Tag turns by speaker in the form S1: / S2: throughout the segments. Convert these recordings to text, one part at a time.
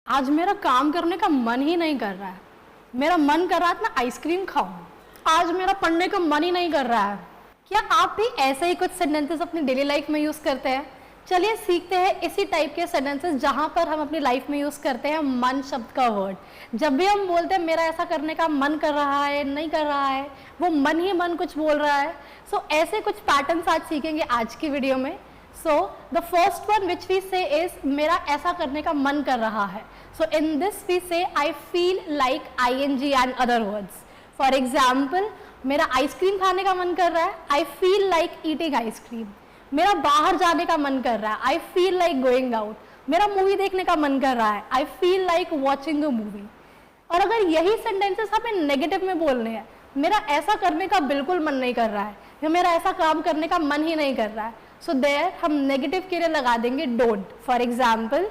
S1: आज मेरा काम करने का मन ही नहीं कर रहा है। मेरा मन कर रहा है मैं आइसक्रीम खाऊं। आज मेरा पढ़ने का मन ही नहीं कर रहा है। क्या आप भी ऐसे ही कुछ सेंटेंसेस अपनी डेली लाइफ में यूज़ करते हैं? चलिए सीखते हैं इसी टाइप के सेंटेंसेस जहाँ पर हम अपनी लाइफ में यूज़ करते हैं मन शब्द का वर्ड। जब भी हम बोलते हैं मेरा ऐसा करने का मन कर रहा है, नहीं कर रहा है, वो मन ही मन कुछ बोल रहा है। सो ऐसे कुछ पैटर्न्स आज सीखेंगे आज की वीडियो में। So the first one which we say is मेरा ऐसा करने का मन कर रहा है. So in this we say I feel like ing and other words. For example, मेरा आइसक्रीम खाने का मन कर रहा है. I feel like eating ice cream. मेरा बाहर जाने का मन कर रहा है. I feel like going out. मेरा मूवी देखने का मन कर रहा है. I feel like watching a movie. और अगर यही सेंटेंसेस हमें नेगेटिव में बोलने हैं, मेरा ऐसा करने का बिल्कुल मन नहीं कर रहा है या मेरा ऐसा काम करने का मन ही नहीं कर रहा है, सो देयर हम नेगेटिव के लिए लगा देंगे don't. For example,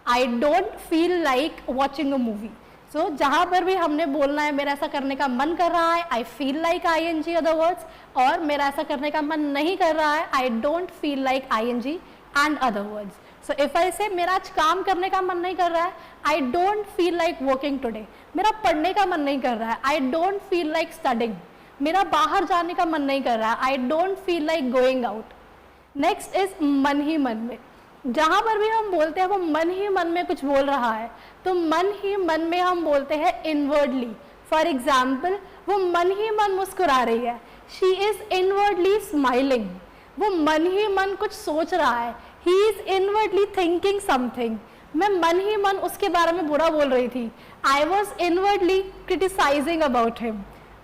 S1: I don't feel like watching a movie. So जहाँ पर भी हमने बोलना है मेरा ऐसा करने का मन कर रहा है, I feel like I N G other words, और मेरा ऐसा करने का मन नहीं कर रहा है, I don't feel like I N G and other words. So if I say मेरा आज काम करने का मन नहीं कर रहा है, I don't feel like working today. मेरा पढ़ने का मन नहीं कर रहा है, I don't feel like studying. मेरा बाहर जाने का मन नहीं कर रहा है, I don't feel like going out. Next is मन ही मन में. जहाँ पर भी हम बोलते हैं वो मन ही मन में कुछ बोल रहा है, तो मन ही मन में हम बोलते हैं इनवर्डली. फॉर एग्जाम्पल, वो मन ही मन मुस्कुरा रही है. She is inwardly smiling. वो मन ही मन कुछ सोच रहा है. He is inwardly thinking something. मैं मन ही मन उसके बारे में बुरा बोल रही थी. I was inwardly criticising about him.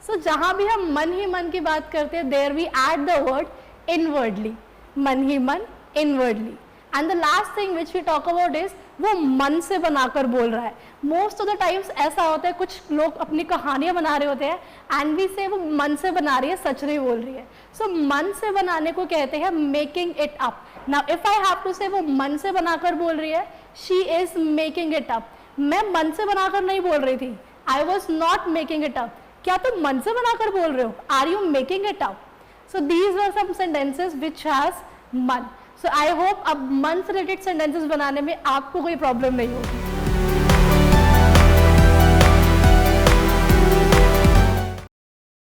S1: So जहाँ भी हम मन ही मन की बात करते हैं, there we add the word inwardly. मन ही मन, inwardly. And the last thing which we talk about is वो मन से बनाकर बोल रहा है. मोस्ट ऑफ द टाइम्स ऐसा होता है, कुछ लोग अपनी कहानियां बना रहे होते हैं एंड वी से वो मन से बना रही है, सच नहीं बोल रही है. सो मन से बनाने को कहते हैं making it up. Now if I have to say वो मन से बनाकर बोल रही है, she is making it up. मैं मन से बनाकर नहीं बोल रही थी, I was not making it up. क्या तुम मन से बनाकर बोल रहे हो? Are you making it up? So these were some sentences which has मन. So I hope अब मन से रिलेटेड सेंटेंसेस बनाने में आपको कोई प्रॉब्लम नहीं होगी.